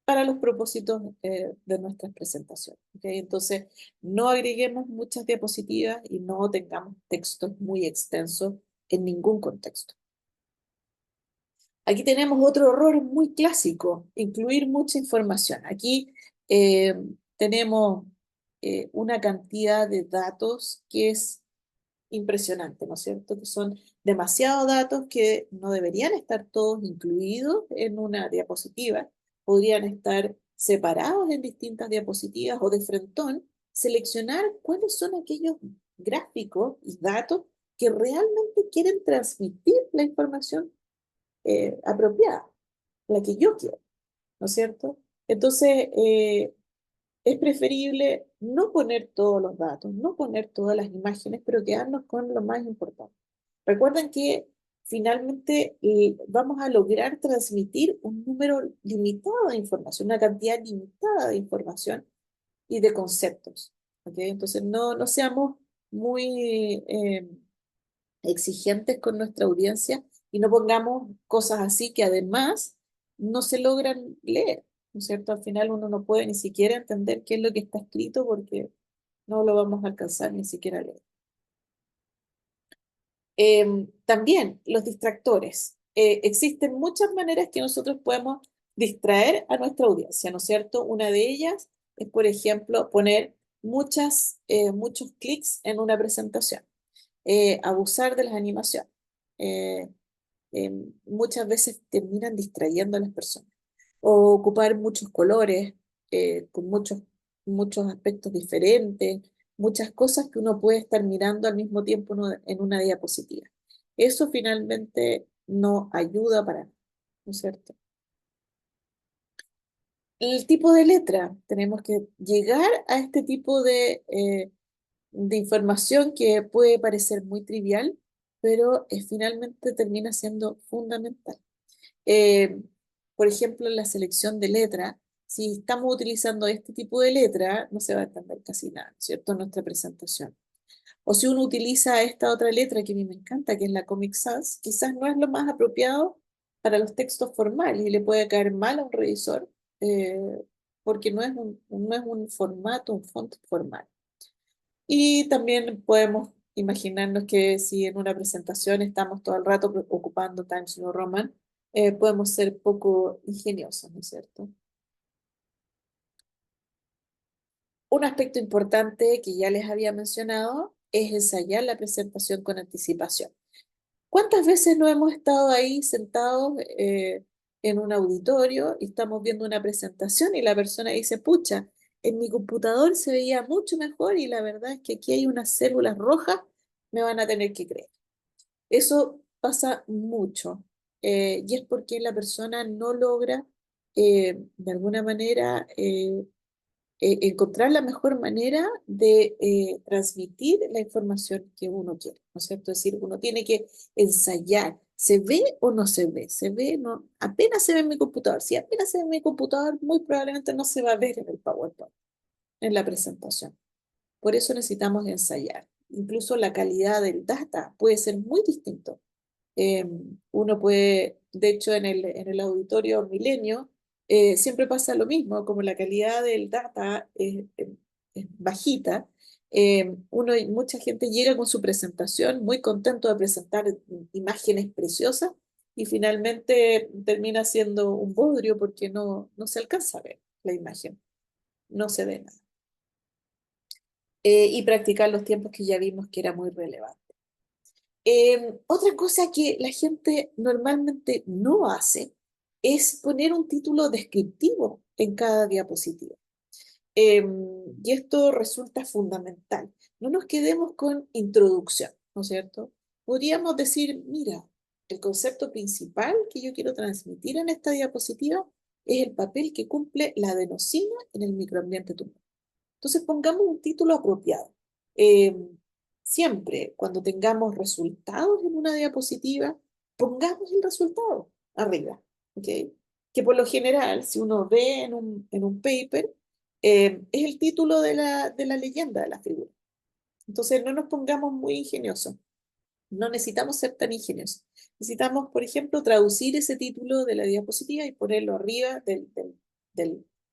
para los propósitos de nuestras presentaciones. ¿Okay? Entonces, no agreguemos muchas diapositivas y no tengamos textos muy extensos en ningún contexto. Aquí tenemos otro error muy clásico, incluir mucha información. Aquí eh, tenemos una cantidad de datos que es impresionante, ¿no es cierto? Que son demasiados datos que no deberían estar todos incluidos en una diapositiva, podrían estar separados en distintas diapositivas o de frentón, seleccionar cuáles son aquellos gráficos y datos que realmente quieren transmitir la información apropiada, la que yo quiero, ¿no es cierto? Entonces, es preferible no poner todos los datos, no poner todas las imágenes, pero quedarnos con lo más importante. Recuerden que finalmente vamos a lograr transmitir un número limitado de información, una cantidad limitada de información y de conceptos. ¿Okay? Entonces, no seamos muy exigentes con nuestra audiencia y no pongamos cosas así que además no se logran leer, ¿no es cierto? Al final uno no puede ni siquiera entender qué es lo que está escrito porque no lo vamos a alcanzar ni siquiera a leer. También los distractores. Existen muchas maneras que nosotros podemos distraer a nuestra audiencia, ¿no es cierto? Una de ellas es, por ejemplo, poner muchos clics en una presentación, abusar de las animaciones. Eh, Muchas veces terminan distrayendo a las personas. O ocupar muchos colores, con muchos aspectos diferentes, muchas cosas que uno puede estar mirando al mismo tiempo en una diapositiva. Eso finalmente no ayuda para nada, ¿no es cierto? El tipo de letra, tenemos que llegar a este tipo de información que puede parecer muy trivial, pero finalmente termina siendo fundamental. Eh, por ejemplo, en la selección de letra, si estamos utilizando este tipo de letra, no se va a entender casi nada, ¿cierto? En nuestra presentación. O si uno utiliza esta otra letra que a mí me encanta, que es la Comic Sans, quizás no es lo más apropiado para los textos formales y le puede caer mal a un revisor, eh, porque no es un formato, un font formal. Y también podemos imaginarnos que si en una presentación estamos todo el rato ocupando Times New Roman, podemos ser poco ingeniosos, ¿no es cierto? Un aspecto importante que ya les había mencionado es ensayar la presentación con anticipación. ¿Cuántas veces no hemos estado ahí sentados en un auditorio y estamos viendo una presentación y la persona dice, pucha, en mi computador se veía mucho mejor y la verdad es que aquí hay unas células rojas, me van a tener que creer? Eso pasa mucho, y es porque la persona no logra de alguna manera encontrar la mejor manera de transmitir la información que uno quiere, ¿no es cierto? Es decir, uno tiene que ensayar. ¿Se ve o no se ve? Se ve, no, apenas se ve en mi computador. Si apenas se ve en mi computador, muy probablemente no se va a ver en el PowerPoint, en la presentación. Por eso necesitamos ensayar. Incluso la calidad del data puede ser muy distinto Uno puede, de hecho, en el auditorio Milenio, siempre pasa lo mismo, como la calidad del data es bajita, mucha gente llega con su presentación muy contento de presentar imágenes preciosas y finalmente termina siendo un bodrio porque no se alcanza a ver la imagen, no se ve nada. Y practicar los tiempos que ya vimos que era muy relevante. Otra cosa que la gente normalmente no hace es poner un título descriptivo en cada diapositiva. Y esto resulta fundamental. No nos quedemos con introducción, ¿no es cierto? Podríamos decir, mira, el concepto principal que yo quiero transmitir en esta diapositiva es el papel que cumple la adenosina en el microambiente tumoral. Entonces pongamos un título apropiado. Eh, Siempre cuando tengamos resultados en una diapositiva, pongamos el resultado arriba, ¿ok? Que por lo general, si uno ve en un paper, es el título de la leyenda de la figura. Entonces no nos pongamos muy ingeniosos. No necesitamos ser tan ingeniosos. Necesitamos, por ejemplo, traducir ese título de la diapositiva y ponerlo arriba de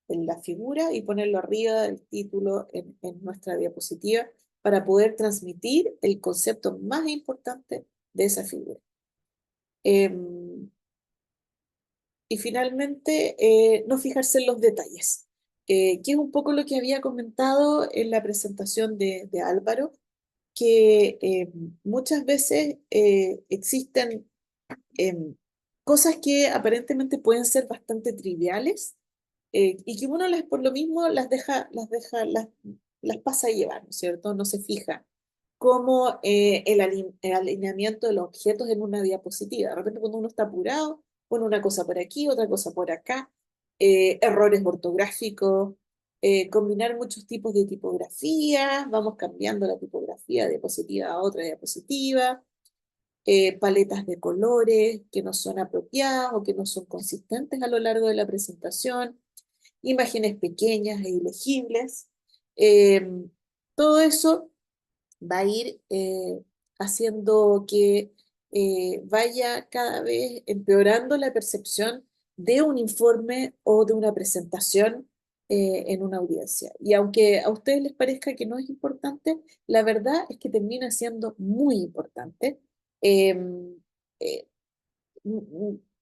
la figura y ponerlo arriba del título en nuestra diapositiva para poder transmitir el concepto más importante de esa figura. Y finalmente, no fijarse en los detalles, que es un poco lo que había comentado en la presentación de Álvaro, que muchas veces existen em, cosas que aparentemente pueden ser bastante triviales y que uno por lo mismo las pasa a llevar, ¿no es cierto? No se fija como el alineamiento de los objetos en una diapositiva. De repente cuando uno está apurado, pone una cosa por aquí, otra cosa por acá, errores ortográficos, combinar muchos tipos de tipografías, vamos cambiando la tipografía de diapositiva a otra diapositiva, paletas de colores que no son apropiadas o que no son consistentes a lo largo de la presentación, imágenes pequeñas e ilegibles. Eh, Todo eso va a ir haciendo que vaya cada vez empeorando la percepción de un informe o de una presentación en una audiencia. Y aunque a ustedes les parezca que no es importante, la verdad es que termina siendo muy importante. Em, eh,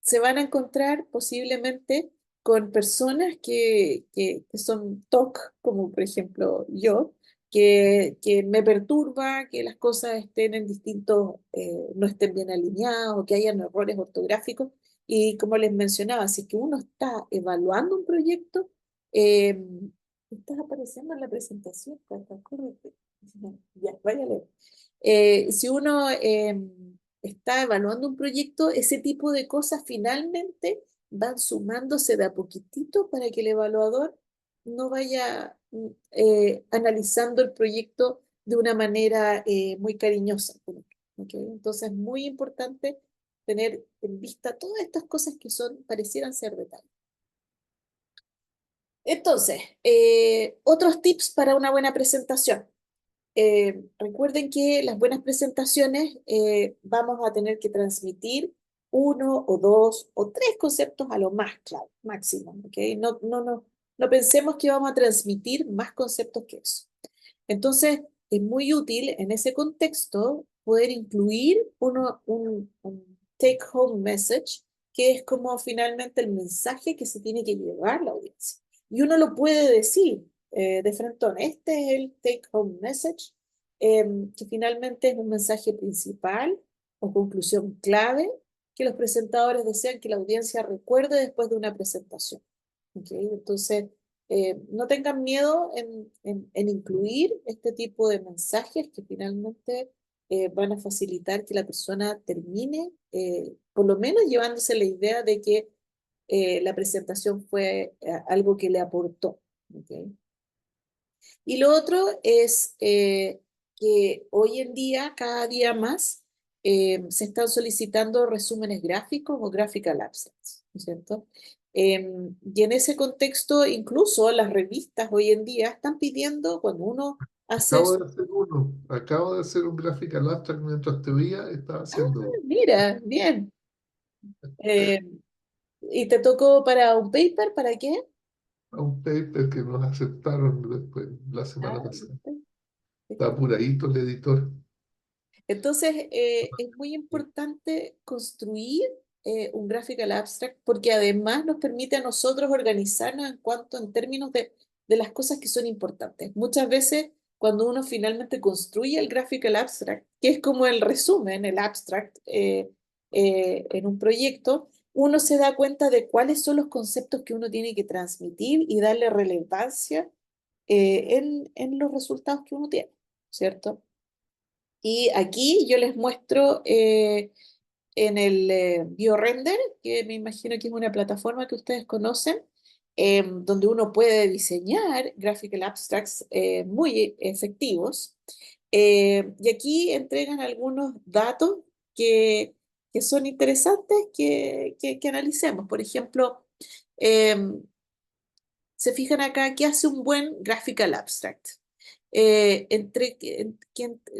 Se van a encontrar posiblemente con personas que son TOC, como por ejemplo yo, que me perturba que las cosas estén en distintos, no estén bien alineadas o que hayan errores ortográficos. Y como les mencionaba, si es que uno está evaluando un proyecto, eh, estás apareciendo en la presentación, Cata, correcto. Ya, vaya a leer. Si uno está evaluando un proyecto, ese tipo de cosas finalmente van sumándose de a poquitito para que el evaluador no vaya analizando el proyecto de una manera muy cariñosa. ¿Okay? Entonces es muy importante tener en vista todas estas cosas que parecieran ser detalles. Entonces, otros tips para una buena presentación. Recuerden que las buenas presentaciones vamos a tener que transmitir uno o dos o tres conceptos a lo más claro, máximo, ¿ok? No pensemos que vamos a transmitir más conceptos que eso. Entonces, es muy útil en ese contexto poder incluir un take-home message, que es como finalmente el mensaje que se tiene que llevar la audiencia. Y uno lo puede decir de frentón, este es el take-home message, que finalmente es un mensaje principal o conclusión clave que los presentadores desean que la audiencia recuerde después de una presentación. ¿Okay? Entonces, no tengan miedo en incluir este tipo de mensajes que finalmente van a facilitar que la persona termine, por lo menos llevándose la idea de que la presentación fue algo que le aportó. ¿Okay? Y lo otro es que hoy en día, cada día más, se están solicitando resúmenes gráficos o graphical abstracts, ¿no es cierto? Y en ese contexto, incluso las revistas hoy en día están pidiendo, cuando uno hacer Acabo su... de hacer uno. Acabo de hacer un Graphical Abstract mientras te oía, estaba haciendo uno. Mira, bien. Eh, ¿Y te tocó para un paper? ¿Para qué? A un paper que nos aceptaron después, la semana Ah, pasada. ¿viste? Está ¿Viste? apuradito el editor. Entonces, es muy importante construir un graphical abstract porque además nos permite a nosotros organizarnos en términos de las cosas que son importantes. Muchas veces, cuando uno finalmente construye el graphical abstract, que es como el resumen, el abstract en un proyecto, uno se da cuenta de cuáles son los conceptos que uno tiene que transmitir y darle relevancia en los resultados que uno tiene, ¿cierto? Y aquí yo les muestro en el BioRender, que me imagino que es una plataforma que ustedes conocen, donde uno puede diseñar graphical abstracts muy efectivos. Y aquí entregan algunos datos que, que son interesantes que analicemos. Por ejemplo, em, se fijan acá qué hace un buen graphical abstract. Que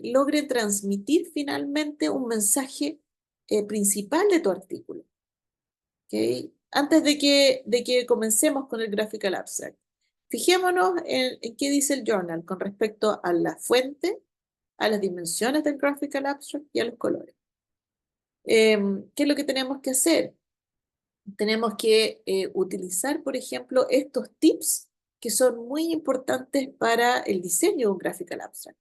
logre transmitir finalmente un mensaje principal de tu artículo. ¿Ok? Antes de que comencemos con el graphical abstract, fijémonos en qué dice el journal con respecto a la fuente, a las dimensiones del graphical abstract y a los colores. ¿Qué es lo que tenemos que hacer? Tenemos que utilizar, por ejemplo, estos tips que son muy importantes para el diseño de un graphical abstract.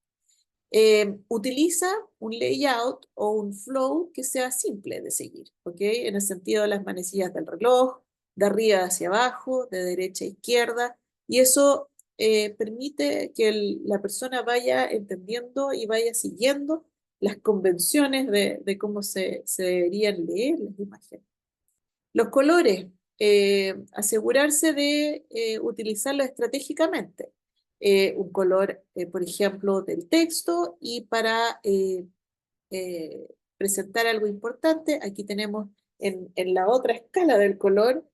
Utiliza un layout o un flow que sea simple de seguir, ¿ok? En el sentido de las manecillas del reloj, de arriba hacia abajo, de derecha a izquierda, y eso permite que la persona vaya entendiendo y vaya siguiendo las convenciones de cómo se deberían leer las imágenes. Los colores, asegurarse de utilizarlos estratégicamente. Un color, por ejemplo, del texto y para presentar algo importante, aquí tenemos en la otra escala del color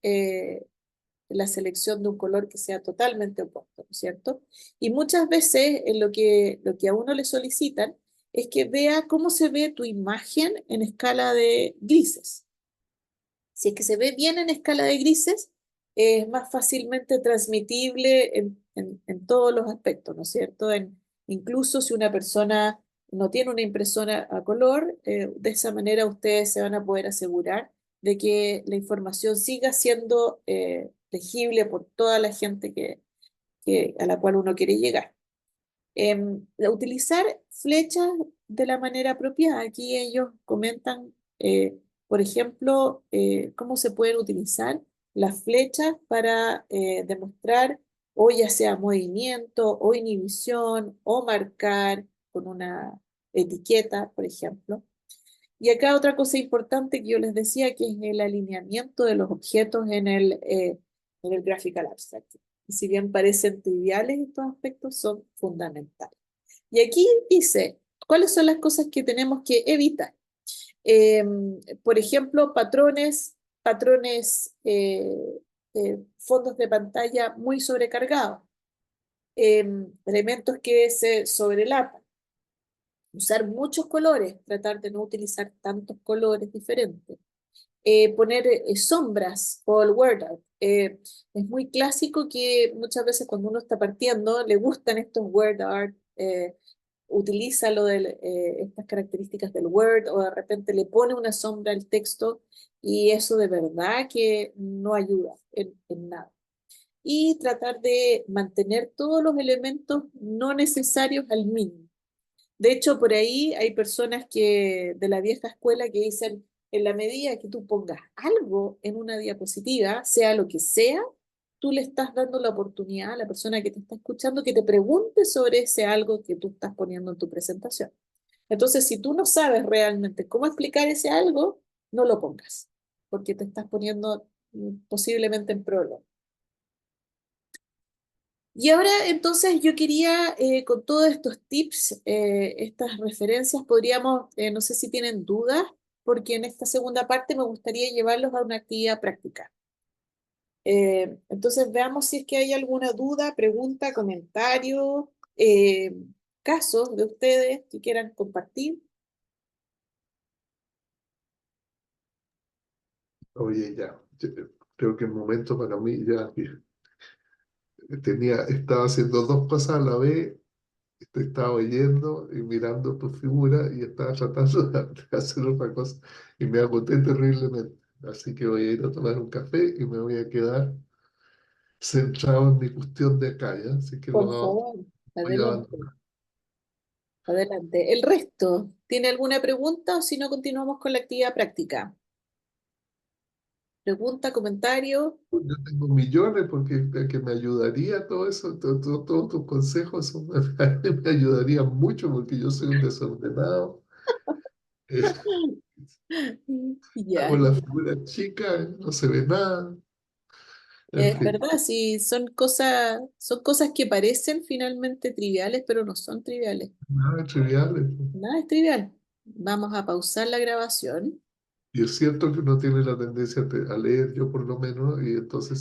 la selección de un color que sea totalmente opuesto, ¿no es cierto? Y muchas veces lo que a uno le solicitan es que vea cómo se ve tu imagen en escala de grises. Si es que se ve bien en escala de grises, es más fácilmente transmitible en todos los aspectos, ¿no es cierto? Incluso si una persona no tiene una impresora a color, de esa manera ustedes se van a poder asegurar de que la información siga siendo legible por toda la gente a la cual uno quiere llegar. Utilizar flechas de la manera apropiada. Aquí ellos comentan, por ejemplo, cómo se pueden utilizar las flechas para demostrar o ya sea movimiento o inhibición o marcar con una etiqueta, por ejemplo. Y acá otra cosa importante que yo les decía, que es el alineamiento de los objetos en el Graphical Abstract. Y si bien parecen triviales, estos aspectos son fundamentales. Y aquí dice, ¿cuáles son las cosas que tenemos que evitar? Eh, por ejemplo, fondos de pantalla muy sobrecargados, elementos que se sobrelapan, usar muchos colores, tratar de no utilizar tantos colores diferentes, poner sombras o el word art. Es muy clásico que muchas veces cuando uno está partiendo le gustan estos word art, utiliza estas características del word o de repente le pone una sombra al texto y eso de verdad que no ayuda en nada. Y tratar de mantener todos los elementos no necesarios al mínimo. De hecho, por ahí hay personas de la vieja escuela que dicen, en la medida que tú pongas algo en una diapositiva, sea lo que sea, tú le estás dando la oportunidad a la persona que te está escuchando que te pregunte sobre ese algo que tú estás poniendo en tu presentación. Entonces, si tú no sabes realmente cómo explicar ese algo, no lo pongas, porque te estás poniendo posiblemente en problema. Y ahora entonces yo quería, con todos estos tips, estas referencias, podríamos, no sé si tienen dudas, porque en esta segunda parte me gustaría llevarlos a una actividad práctica. Entonces veamos si es que hay alguna duda, pregunta, comentario. casos de ustedes que quieran compartir. Oye, ya, creo que el momento para mí ya estaba haciendo dos cosas a la vez, te estaba oyendo y mirando tu figura y estaba tratando de hacer otra cosa y me agoté terriblemente. Así que voy a ir a tomar un café y me voy a quedar centrado en mi cuestión de acá, ¿ya? Así que Por favor, voy a adelante, abandonar. adelante. El resto, ¿tiene alguna pregunta o si no continuamos con la actividad práctica? Pregunta, comentario. Yo tengo millones porque que me ayudaría todo eso, todos tus consejos me ayudarían mucho porque yo soy un desordenado. eh, Hago Ya, la figura chica, no se ve nada. En es fin, verdad, sí, son cosas que parecen finalmente triviales, pero no son triviales. nada trivial. Nada es trivial. Vamos a pausar la grabación. Y es cierto que uno tiene la tendencia a leer, yo por lo menos, y entonces